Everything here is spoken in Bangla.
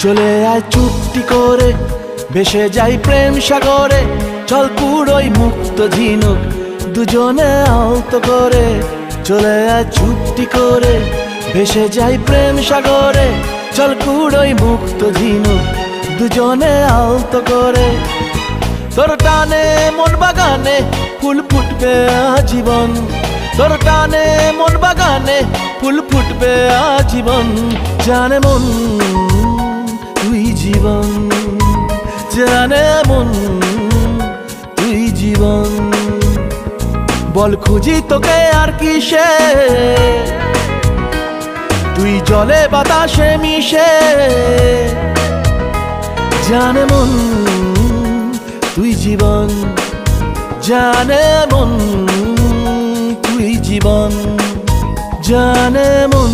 চলে আয় চুপটি করে, ভেসে যাই প্রেম সাগরে। চল পুরোই মুক্ত ঝিনুক, দুজনে আলতো করে। চলে আয় চুপটি করে, ভেসে যাই প্রেম সাগরে। চল পুরোই মুক্ত ঝিনুক, দুজনে আলতো করে। তোর টানে মন বাগানে ফুল ফুটবে আজীবন। তোর টানে মন বাগানে ফুল ফুটবে আজীবন। জানে মন তুই জীবন, জানে মন তুই জীবন। বল খুঁজি তোকে আর কিসে, তুই জলে বাতাসে মিশে। জানে মন তুই জীবন, জানে মন তুই জীবন, জানে মন।